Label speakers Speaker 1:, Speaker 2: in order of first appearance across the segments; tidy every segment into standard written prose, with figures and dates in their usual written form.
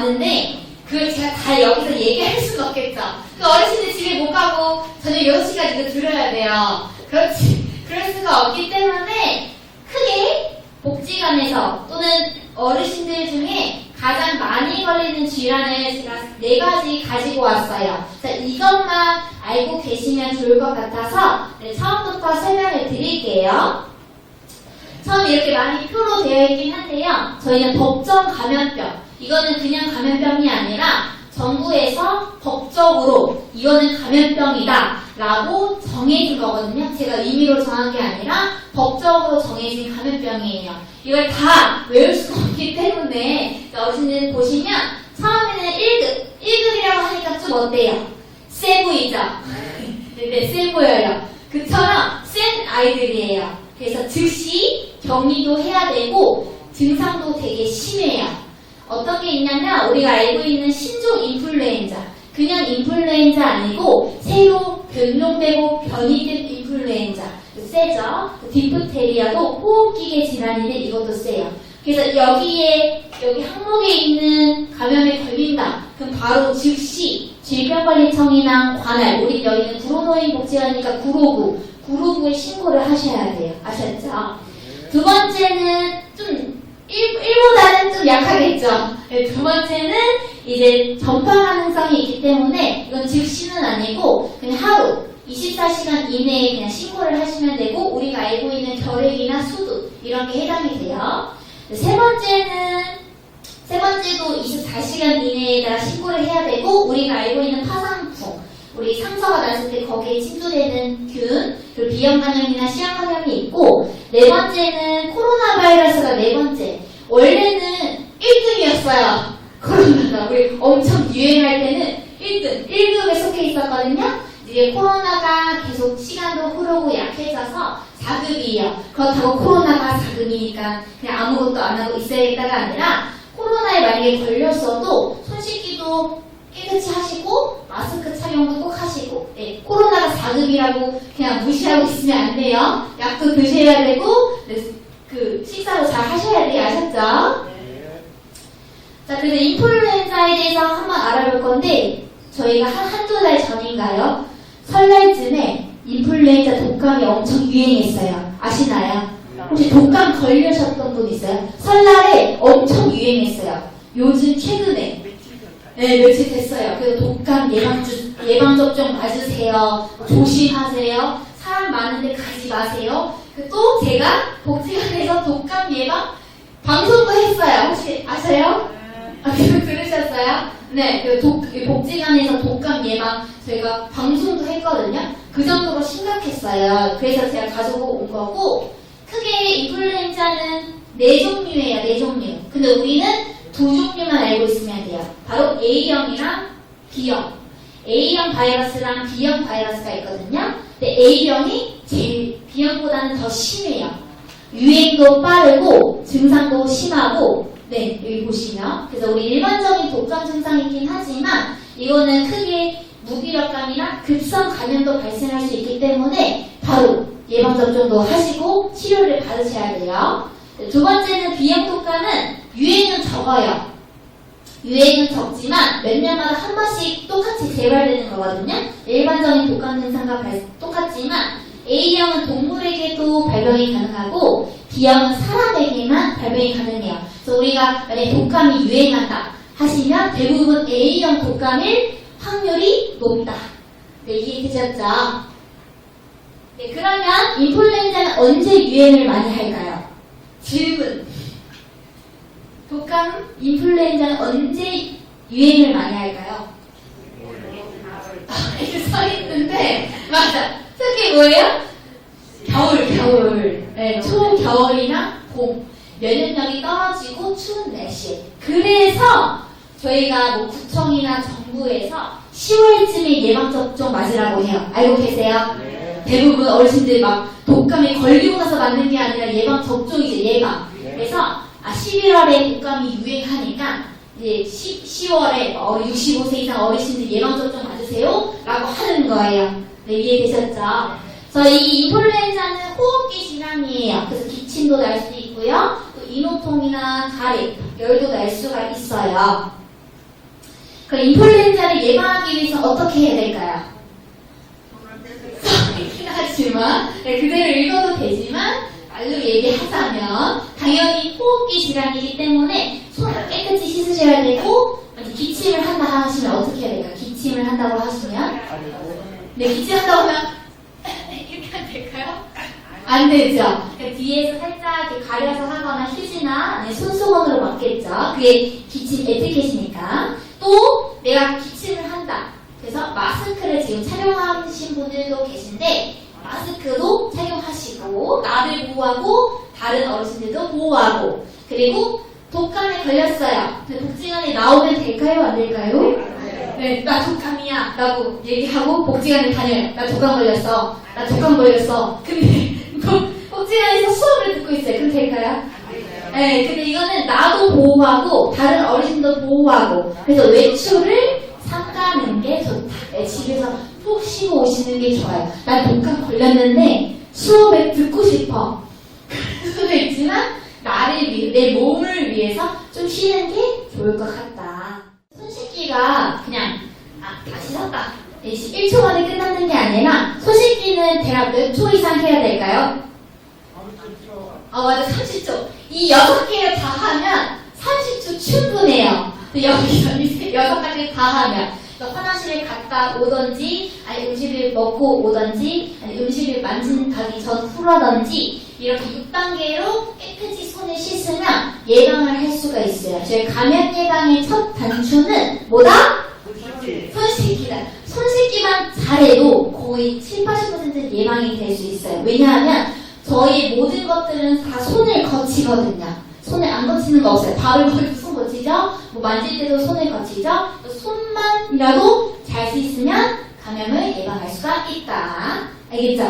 Speaker 1: 왔는데 그걸 제가 다 여기서 얘기할 수는 없겠죠. 그 어르신들 집에 못 가고 저녁 6시까지 이거 들어야 돼요. 그럴 수가 없기 때문에 크게 복지관에서 또는 어르신들 중에 가장 많이 걸리는 질환을 제가 4가지 가지고 왔어요. 자, 이것만 알고 계시면 좋을 것 같아서 처음부터 설명을 드릴게요. 처음에 이렇게 많이 표로 되어 있긴 한데요. 저희는 법정 감염병, 이거는 그냥 감염병이 아니라 정부에서 법적으로 이거는 감염병이다 라고 정해진 거거든요. 제가 임의로 정한 게 아니라 법적으로 정해진 감염병이에요. 이걸 다 외울 수가 없기 때문에 어르신들 보시면 처음에는 1급이라고 하니까 좀 어때요? 세 보이죠? 네, 세 보여요. 그처럼 센 아이들이에요. 그래서 즉시 격리도 해야 되고 증상도 되게 심해요. 어떤 게 있냐면 우리가 알고 있는 신종 인플루엔자, 그냥 인플루엔자 아니고 새로 변종되고 변이된 인플루엔자 세죠. 디프테리아도 호흡기계 질환인데 이것도 세요. 그래서 여기 항목에 있는 감염에 걸린다. 그럼 바로 즉시 질병관리청이나 관할, 우리 여기는 구로노인 복지관이니까 959에 신고를 하셔야 돼요. 아셨죠? 두 번째는 좀 1보다는 좀 약하겠죠. 두 번째는 이제 전파 가능성이 있기 때문에 이건 즉시는 아니고 그냥 하루 24시간 이내에 그냥 신고를 하시면 되고 우리가 알고 있는 결핵이나 수두 이런 게 해당이 돼요. 세 번째도 24시간 이내에다가 신고를 해야 되고 우리가 알고 있는 파상풍, 우리 상처가 났을 때 거기에 침투되는 균, 그리고 비형 감염이나 시형 감염이 있고 네 번째는 코로나 바이러스가 네 번째. 원래는 1등이었어요. 코로나가 우리 엄청 유행할 때는 1급에 속해 있었거든요. 이제 코로나가 계속 시간도 흐르고 약해져서 4급이에요. 그렇다고 코로나가 4급이니까 그냥 아무것도 안 하고 있어야겠다가 아니라 코로나에 만약에 걸렸어도 손 씻기도 깨끗이 하시고 마스크 착용도 꼭 하시고 네, 코로나가 4급이라고 그냥 무시하고 있으면 안 돼요. 약도 드셔야 되고 그 식사도 잘 하셔야 돼요. 아셨죠? 네. 자, 그래서 인플루엔자에 대해서 한번 알아볼 건데 저희가 한두 달 전인가요? 설날쯤에 인플루엔자 독감이 엄청 유행했어요. 아시나요? 혹시 독감 걸리셨던 분 있어요? 설날에 엄청 유행했어요. 요즘 최근에 네, 며칠 됐어요. 그래서 독감 예방접종 맞으세요. 조심하세요. 사람 많은데 가지 마세요. 또 제가 복지관에서 독감 예방 방송도 했어요. 혹시 아세요? 들으셨어요? 네, 복지관에서 독감 예방 저희가 방송도 했거든요. 그 정도로 심각했어요. 그래서 제가 가지고 온 거고 크게 인플루엔자는 4종류예요. 4종류. 근데 우리는 2종류만 알고 있으면 돼요. 바로 A형이랑 B형. A형 바이러스랑 B형 바이러스가 있거든요. 근데 A형이 제일 B형보다는 더 심해요. 유행도 빠르고 증상도 심하고 네, 여기 보시면 그래서 우리 일반적인 독감 증상이긴 하지만 이거는 크게 무기력감이나 급성 감염도 발생할 수 있기 때문에 바로 예방접종도 하시고 치료를 받으셔야 돼요. 두 번째는 B형 독감은 유행은 적어요. 유행은 적지만 몇 년마다 한 번씩 똑같이 재발되는 거거든요. 일반적인 독감 증상과 똑같지만 A형은 동물에게도 발병이 가능하고 B형은 사람에게만 발병이 가능해요. 그래서 우리가 만약에 독감이 유행한다 하시면 대부분 A형 독감일 확률이 높다. 네, 이해되셨죠? 네, 그러면 인플루엔자는 언제 유행을 많이 할까요? 질문. 독감, 인플루엔자는 언제 유행을 많이 할까요? 이렇게 서 있는데 맞아. 특히 뭐예요? 겨울. 네, 초겨울이나 봄. 면역력이 떨어지고 추운 날씨에. 그래서 저희가 뭐 구청이나 정부에서 10월쯤에 예방접종 맞으라고 해요. 알고 계세요? 네. 대부분 어르신들 막 독감에 걸리고 나서 맞는 게 아니라 예방접종이죠. 예방. 그래서 11월에 독감이 유행하니까 이제 10월에 65세 이상 어르신들 예방접종 맞으세요 라고 하는 거예요. 네, 이해되셨죠? 그래서 이 인플루엔자는 호흡기 질환이에요. 그래서 기침도 날 수 있고요. 또 인후통이나 가래, 열도 날 수가 있어요. 그 인플루엔자를 예방하기 위해서 어떻게 해야 될까요? 써있긴 하지만 그대로 읽어도 되지만 말로 얘기하자면 당연히 호흡기 질환이기 때문에 손을 깨끗이 씻으셔야 되고 기침을 한다 하시면 어떻게 해야 될까요? 기침을 한다고 하시면 네, 기침한다고 하면 이렇게 하면 될까요? 안 되죠. 그러니까 뒤에서 살짝 이렇게 가려서 하거나 휴지나 손수건으로 막겠죠. 그게 기침 에티켓이니까. 또 내가 기침을 한다. 그래서 마스크를 지금 착용하신 분들도 계신데 마스크도 착용하시고 나를 보호하고 다른 어르신들도 보호하고 그리고 독감에 걸렸어요. 복지관에 나오면 될까요? 안 될까요? 네, 나 독감이야 라고 얘기하고 복지관에 다녀요. 나 독감 걸렸어. 나 독감 걸렸어. 근데 복지관에서 수업을 듣고 있어요. 그럼 될까요? 네, 근데 이거는 나도 보호하고 다른 어르신도 보호하고 그래서 외출을 삼가는 게 좋다. 네, 집에서 푹 쉬고 오시는 게 좋아요. 난 독감 걸렸는데 수업을 듣고 싶어. 그럴 수도 있지만 나를 위해, 내 몸을 위해서 좀 쉬는 게 좋을 것 같다. 손 씻기가 그냥 다시 샀다. 1초 만에 끝나는 게 아니라 손 씻기는 대략 몇 초 이상 해야 될까요? 맞아, 30초. 이 6개를 다 하면 30초 충분해요. 여기서 이 6가지 다 하면 화장실을 갔다 오던지 아니 음식을 먹고 오던지 아니 음식을 만진가기 전 후라던지 이렇게 6단계로 깨끗이 손을 씻으면 예방을 할 수가 있어요. 저희 감염 예방의 첫 단추는 뭐다? 손 씻기다. 손 씻기만 잘해도 거의 7, 80% 예방이 될 수 있어요. 왜냐하면 저희 모든 것들은 다 손을 거치거든요. 손을 안 거치는 거 없어요. 밥을 먹을 때 손 거치죠? 뭐 만질 때도 손을 거치죠? 손만이라도 잘 씻으면 감염을 예방할 수가 있다. 알겠죠?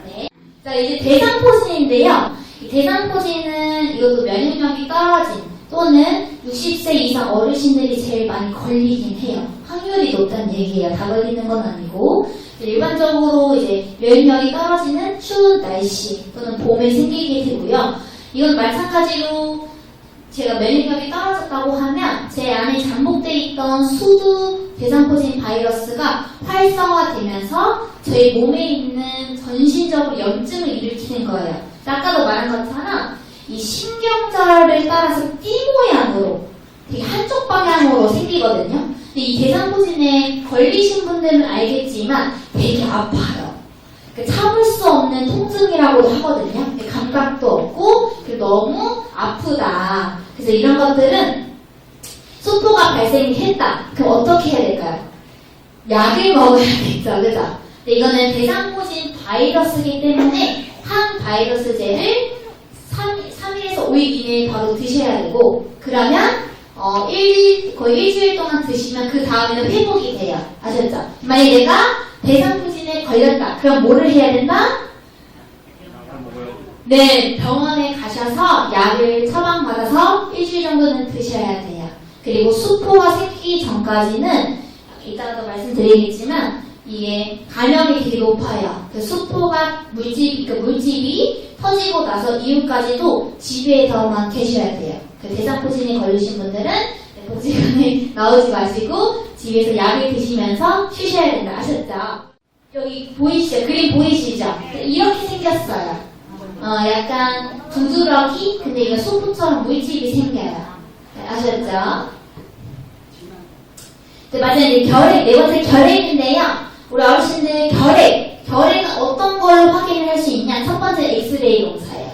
Speaker 1: 네. 자, 이제 대상포진인데요. 이 대상포진은 이것도 면역력이 떨어진 또는 60세 이상 어르신들이 제일 많이 걸리긴 해요. 확률이 높다는 얘기예요. 다 걸리는 건 아니고. 일반적으로 이제 면역력이 떨어지는 추운 날씨 또는 봄에 생기게 되고요. 이건 마찬가지로 제가 면역력이 떨어졌다고 하면 제 안에 잠복돼 있던 수두 대상포진 바이러스가 활성화되면서 저희 몸에 있는 전신적으로 염증을 일으키는 거예요. 아까도 말한 것처럼 이 신경절을 따라서 띠 모양으로 되게 한쪽 방향으로 생기거든요. 근데 이 대상포진에 걸리신 분들은 알겠지만 되게 아파요. 참을 수 없는 통증이라고도 하거든요. 감각도 없고 너무 아프다. 그래서 이런 것들은 소포가 발생이 했다. 그럼 어떻게 해야 될까요? 약을 먹어야겠죠. 그죠? 근데 이거는 대상포진 바이러스이기 때문에 항바이러스제를 3일에서 5일 이내에 바로 드셔야 되고 그러면 거의 일주일 동안 드시면 그 다음에는 회복이 돼요. 아셨죠? 만약에 내가 대상포진에 걸렸다. 그럼 뭐를 해야 된다? 네, 병원에 가셔서 약을 처방받아서 일주일 정도는 드셔야 돼요. 그리고 수포가 생기기 전까지는 이따가도 말씀드리겠지만 이게 감염이 되게 높아요. 그 수포가 물집이 터지고 나서 이후까지도 집에서만 계셔야 돼요. 그 대상포진에 걸리신 분들은 복지관에 나오지 마시고 집에서 약을 드시면서 쉬셔야 된다. 아셨죠? 여기 보이시죠? 그림 보이시죠? 이렇게 생겼어요. 약간 두드러기? 근데 이거 수포처럼 물집이 생겨요. 아셨죠? 네, 맞아요. 결핵, 네 번째 결핵인데요. 우리 어르신들 결핵은 어떤 걸로 확인을 할 수 있냐? 첫 번째 엑스레이 검사예요.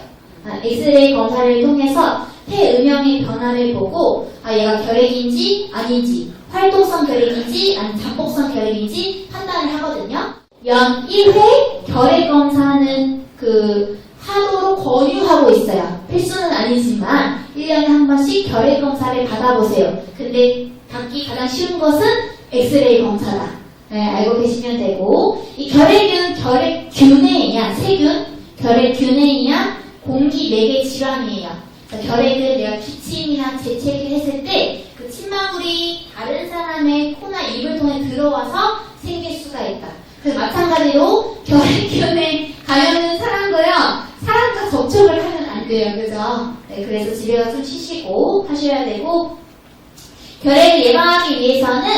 Speaker 1: 엑스레이 검사를 통해서 폐음영의 변화를 보고 얘가 결핵인지 아닌지 활동성 결핵인지 아니면 잠복성 결핵인지 판단을 하거든요. 연 1회 결핵 검사는 하도록 권유하고 있어요. 필수는 아니지만 1년에 한 번씩 결핵 검사를 받아보세요. 근데 받기 가장 쉬운 것은 엑스레이 검사다. 네, 알고 계시면 되고 이 결핵은 결핵균이냐 세균, 결핵균이냐 공기 매개 질환이에요. 결핵은 내가 기침이나 재채기를 했을 때 그 침방울이 다른 사람의 코나 입을 통해 들어와서 생길 수가 있다. 그래서 마찬가지로 결핵균에 감염된 사람도요, 사람과 접촉을 하면 안 돼요. 그죠? 네, 그래서 집에 가서 좀 쉬시고 하셔야 되고, 결핵을 예방하기 위해서는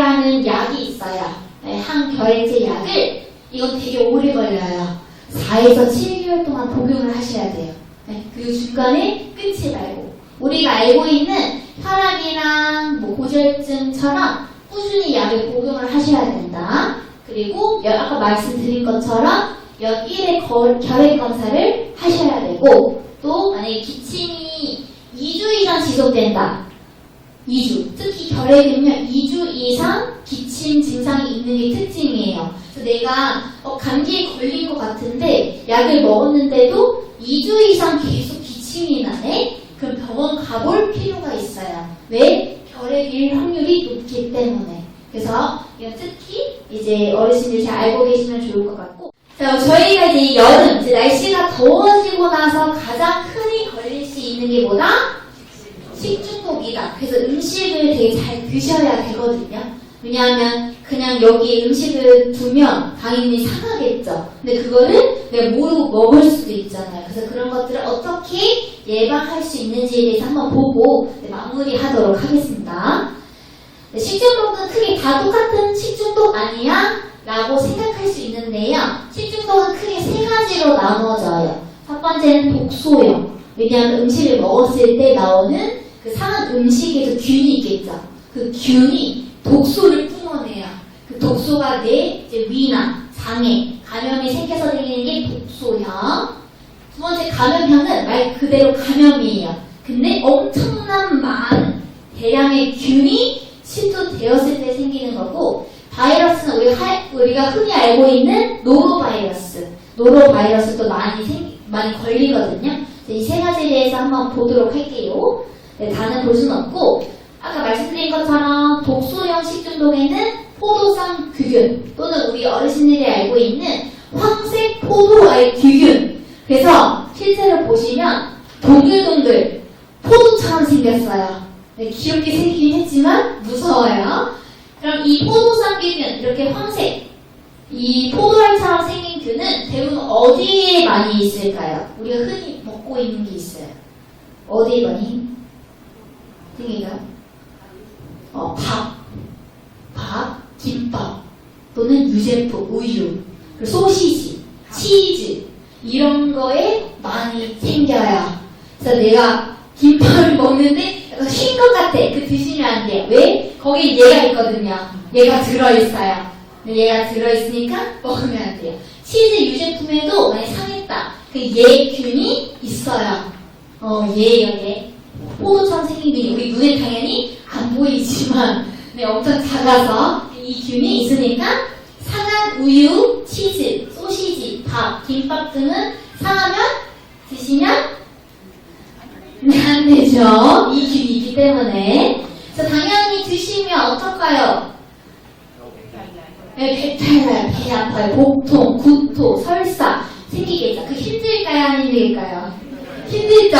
Speaker 1: 비결이라는 약이 있어요. 네, 항결핵제 약을 이건 되게 오래 걸려요. 4에서 7개월 동안 복용을 하셔야 돼요. 네, 그리고 중간에 끊지 말고 우리가 알고 있는 혈압이랑 뭐 고지혈증처럼 꾸준히 약을 복용을 하셔야 된다. 그리고 아까 말씀드린 것처럼 연 1회 결핵 검사를 하셔야 되고 또 만약에 기침이 2주 이상 지속된다. 2주. 특히 결핵은요, 2주 이상 기침 증상이 있는 게 특징이에요. 그래서 내가 감기에 걸린 것 같은데 약을 먹었는데도 2주 이상 계속 기침이 나네? 그럼 병원 가볼 필요가 있어요. 왜? 결핵일 확률이 높기 때문에. 그래서 이건 특히 이제 어르신들이 잘 알고 계시면 좋을 것 같고. 자, 저희가 이제 여름, 이제 날씨가 더워지고 나서 가장 흔히 걸릴 수 있는 게 뭐다? 식중독이다. 그래서 음식을 되게 잘 드셔야 되거든요. 왜냐하면 그냥 여기 음식을 두면 당연히 상하겠죠. 근데 그거를 내가 모르고 먹을 수도 있잖아요. 그래서 그런 것들을 어떻게 예방할 수 있는지에 대해서 한번 보고 마무리하도록 하겠습니다. 식중독은 크게 다 똑같은 식중독 아니야? 라고 생각할 수 있는데요. 식중독은 크게 세 가지로 나누어져요. 첫 번째는 독소형. 왜냐하면 음식을 먹었을 때 나오는 그 상한 음식에서 균이 있겠죠. 그 균이 독소를 뿜어내요. 그 독소가 내 이제 위나 장에 감염이 생겨서 생기는 게 독소형. 두 번째 감염형은 말 그대로 감염이에요. 근데 엄청난 많은 대량의 균이 침투되었을 때 생기는 거고, 바이러스는 우리가 흔히 알고 있는 노로바이러스. 노로바이러스도 많이 걸리거든요. 이 세 가지에 대해서 한번 보도록 할게요. 네, 다는 볼 수는 없고, 아까 말씀드린 것처럼 독소형 식중독에는 포도상 규균 또는 우리 어르신들이 알고 있는 황색 포도알 규균. 그래서 실제로 보시면 동글동글 포도처럼 생겼어요. 네, 귀엽게 생기긴 했지만 무서워요. 그럼 이 포도상 규균, 이렇게 황색, 이 포도알처럼 생긴 균은 대부분 어디에 많이 있을까요? 우리가 흔히 먹고 있는 게 있어요. 어디에 많이? 등이가 밥, 김밥 또는 유제품, 우유, 소시지, 치즈 이런 거에 많이 생겨요. 그래서 내가 김밥을 먹는데 흰 것 같아. 그 드시면 안 돼요. 왜? 거기 얘가 있거든요. 얘가 들어있어요. 얘가 들어있으니까 먹으면 안 돼요. 치즈 유제품에도 많이 상했다. 그 얘균이 있어요. 얘예요, 얘. 포도처럼 생긴 균이 우리 눈에 당연히 안 보이지만 네, 엄청 작아서 이 균이 있으니까 상한 우유, 치즈, 소시지, 밥, 김밥 등은 상하면 드시면 안 되죠. 이 균이 있기 때문에. 그래서 당연히 드시면 어떨까요? 네, 배탈 나요. 배 아파요. 복통, 구토, 설사 생기겠죠. 그 힘들까요? 안 힘들까요? 힘들죠?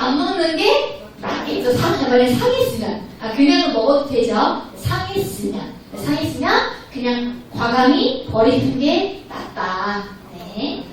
Speaker 1: 안 먹는 게 낫겠죠. 만약에 상했으면. 그냥 먹어도 되죠. 상했으면 그냥 과감히 버리는 게 낫다. 네.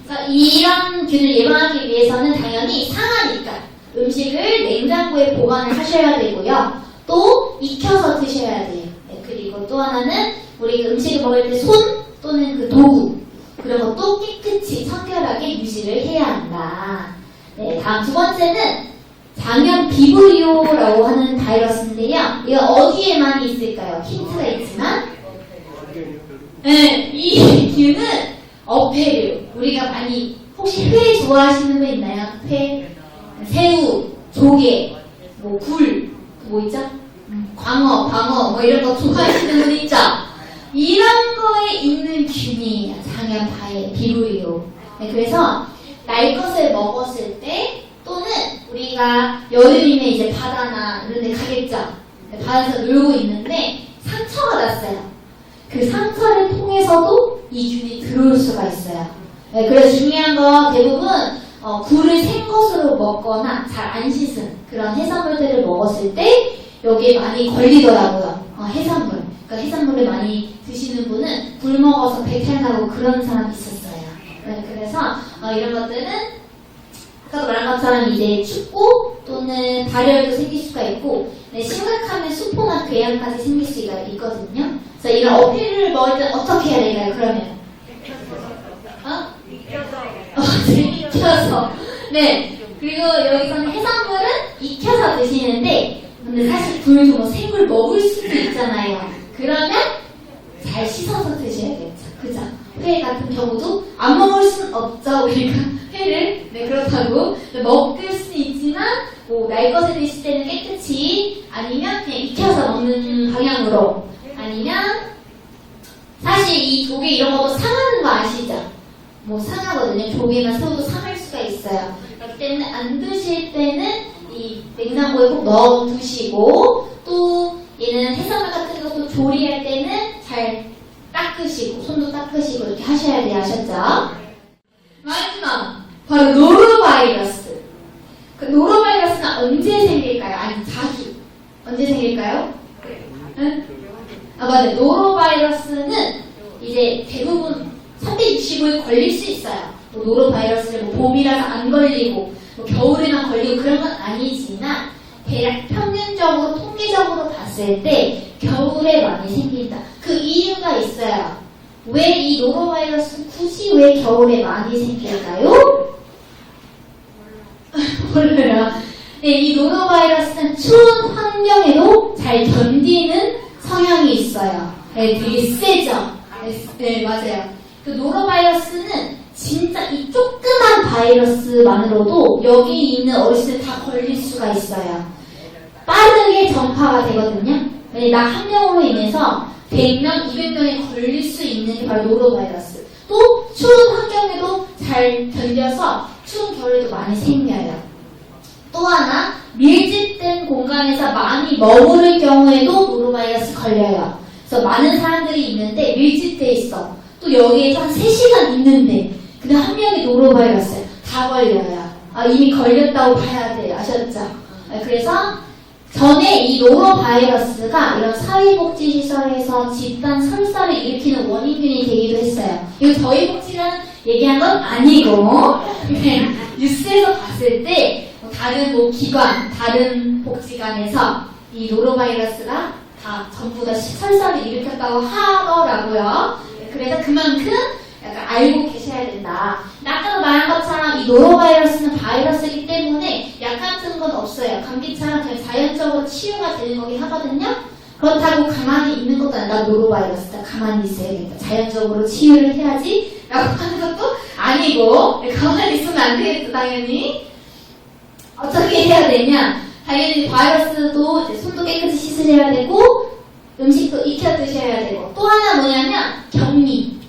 Speaker 1: 그래서 이런 균을 예방하기 위해서는 당연히 상하니까 음식을 냉장고에 보관을 하셔야 되고요. 또 익혀서 드셔야 돼요. 네. 그리고 또 하나는 우리가 음식을 먹을 때 손 또는 그 도구 그런 것도 깨끗이 청결하게 유지를 해야 한다. 네, 다음 두 번째는 장염 비브리오라고 하는 바이러스인데요. 이거 어디에 많이 있을까요? 힌트가 있지만 네, 이 균은 어패류. 우리가 많이 혹시 회 좋아하시는 분 있나요? 회, 새우, 조개, 뭐 굴, 뭐 있죠? 광어 뭐 이런 거 좋아하시는 분 있죠? 이런 거에 있는 균이에요. 장염 비브리오. 네, 그래서 날 것을 먹었을 때 또는 우리가 여름이면 이제 바다나 이런 데 가겠죠. 바다에서 놀고 있는데 상처가 났어요. 그 상처를 통해서도 이 균이 들어올 수가 있어요. 네, 그래서 중요한 건 대부분 굴을 생 것으로 먹거나 잘 안 씻은 그런 해산물들을 먹었을 때 여기에 많이 걸리더라고요. 해산물. 그러니까 해산물을 많이 드시는 분은 굴 먹어서 배탈 나고 그런 사람이 있었어요. 네, 그래서 이런 것들은 아까도 말한 것처럼 이제 춥고 또는 발열도 생길 수가 있고 네, 심각하면 수포나 궤양까지 생길 수가 있거든요. 그래서 이런 어필을 어떻게 해야 될까요? 그러면 익혀서. 네. 그리고 여기서는 해산물은 익혀서 드시는데, 근데 사실 굴도 뭐 생굴 먹을 수도 있잖아요. 그러면 잘 씻어서 드셔야겠죠. 그죠? 회 같은 경우도 안 먹을 수는 없죠. 우리가 회를. 네, 그렇다고. 먹을 수는 있지만, 뭐, 날 것에 드실 때는 깨끗이, 아니면 그냥 익혀서 먹는 방향으로, 아니면, 사실 이 조개 이런 것도 상하는 거 아시죠? 뭐 상하거든요. 조개나 새우도 상할 수가 있어요. 그렇기 때문에 안 드실 때는 이 냉장고에 꼭 넣어 두시고, 또 얘는 해산물 같은 것도 조리할 때는 잘 닦으시고, 손도 닦으시고 이렇게 하셔야 돼요. 아셨죠? 마지막 바로 노로바이러스. 그 노로바이러스는 언제 생길까요? 아니 자기 언제 생길까요? 응? 맞아요. 노로바이러스는 이제 대부분 365일 걸릴 수 있어요. 뭐 노로바이러스를 뭐 봄이라서 안 걸리고 뭐 겨울에만 걸리고 그런 건 아니지만 대략 평균적으로 통계적으로 봤을 때 겨울에 많이 생긴다. 그 이유가 있어요. 왜 이 노로바이러스는 굳이 왜 겨울에 많이 생길까요? 몰라요. 네, 이 노로바이러스는 추운 환경에도 잘 견디는 성향이 있어요. 네, 되게 세죠. 네, 맞아요. 그 노로바이러스는 진짜 이 조그만 바이러스만으로도 여기 있는 어르신들 다 걸릴 수가 있어요. 빠르게 전파가 되거든요. 나 한 명으로 인해서 100명, 200명이 걸릴 수 있는 게 바로 노로바이러스. 또 추운 환경에도 잘 견뎌서 추운 겨울에도 많이 생겨요. 또 하나, 밀집된 공간에서 많이 머무를 경우에도 노로바이러스 걸려요. 그래서 많은 사람들이 있는데 밀집돼 있어. 또 여기에서 한 3시간 있는데 근데 한 명이 노로바이러스예요. 다 걸려요. 이미 걸렸다고 봐야 돼요. 아셨죠? 그래서 전에 이 노로바이러스가 이런 사회복지시설에서 집단 설사를 일으키는 원인균이 되기도 했어요. 이거 저희 복지관 얘기한 건 아니고 뉴스에서 봤을 때 다른 뭐 기관, 다른 복지관에서 이 노로바이러스가 다 전부 다 설사를 일으켰다고 하더라고요. 그래서 그만큼 약간 알고 계셔야 된다. 아까도 말한 것처럼 이 노로바이러스는 바이러스이기 때문에 약 같은 건 없어요. 감기처럼 그냥 자연적으로 치유가 되는 거긴 하거든요. 그렇다고 가만히 있는 것도 아니라 노로바이러스다. 가만히 있어야겠다. 자연적으로 치유를 해야지 라고 하는 것도 아니고 가만히 있으면 안 되겠죠. 당연히. 어떻게 해야 되냐? 당연히 바이러스도 이제 손도 깨끗이 씻으셔야 되고 음식도 익혀 드셔야 되고 또 하나 뭐냐면 격리.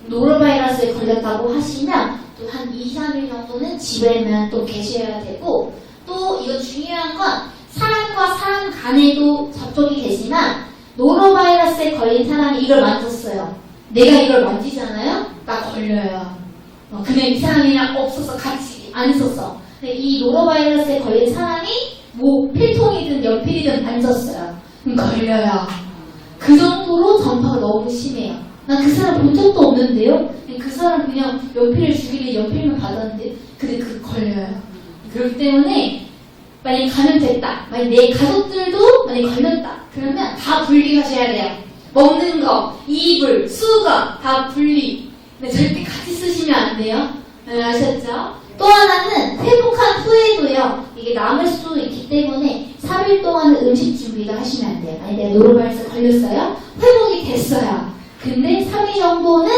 Speaker 1: 노로바이러스에 걸렸다고 하시면 또 한 2, 3일 정도는 집에만 또 계셔야 되고 또 이거 중요한 건 사람과 사람 간에도 접촉이 되지만 노로바이러스에 걸린 사람이 이걸 만졌어요. 내가 이걸 만지잖아요? 나 걸려요. 그냥 이 사람이랑 없어서 같이 안 있었어. 근데 이 노로바이러스에 걸린 사람이 뭐 필통이든 연필이든 만졌어요. 그럼 걸려요. 그 정도로 전파가 너무 심해요. 난 그 사람 본 적도 없는데요. 그 사람 그냥 연필을 주길래 연필만 받았는데 근데 걸려요. 그렇기 때문에 만약에 감염됐다. 만약에 내 가족들도 만약에 걸렸다. 그러면 다 분리하셔야 돼요. 먹는 거, 이불, 수건 다 분리. 근데 절대 같이 쓰시면 안 돼요. 네, 아셨죠? 또 하나는 회복한 후에도요. 이게 남을 수 있기 때문에 3일 동안은 음식 준비를 하시면 안 돼요. 만약에 내가 노로바이러스 걸렸어요. 회복이 됐어요. 근데 3일 정도는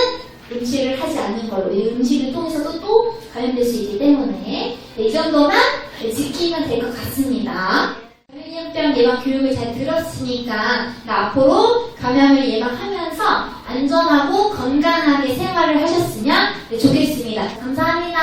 Speaker 1: 음식을 하지 않는 걸로 이 음식을 통해서도 또 감염될 수 있기 때문에 이 정도만 지키면 될 것 같습니다. 감염병 예방 교육을 잘 들었으니까 앞으로 감염을 예방하면서 안전하고 건강하게 생활을 하셨으면 좋겠습니다. 감사합니다.